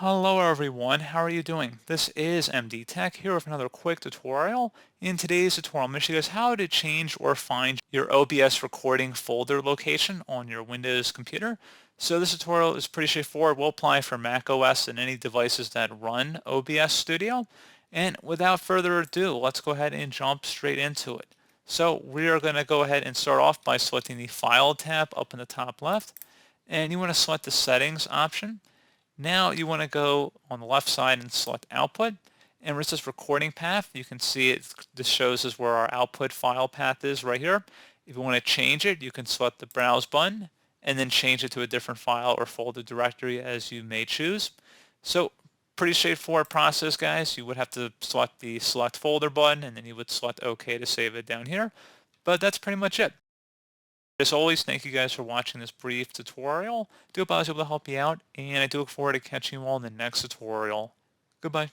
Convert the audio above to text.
Hello everyone, how are you doing? This is MD Tech here with another quick tutorial. In today's tutorial, I'm going to show you guys how to change or find your OBS recording folder location on your Windows computer. So this tutorial is pretty straightforward. Will apply for Mac OS and any devices that run OBS Studio. And without further ado, let's go ahead and jump straight into it. So we are going to go ahead and start off by selecting the File tab up in the top left. And you want to select the Settings option. Now you want to go on the left side and select output, and where it says recording path, you can see this shows us where our output file path is right here. If you want to change it, you can select the browse button and then change it to a different file or folder directory as you may choose. So pretty straightforward process, guys. You would have to select the select folder button and then you would select OK to save it down here. But that's pretty much it. As always, thank you guys for watching this brief tutorial. I do hope I was able to help you out, and I do look forward to catching you all in the next tutorial. Goodbye.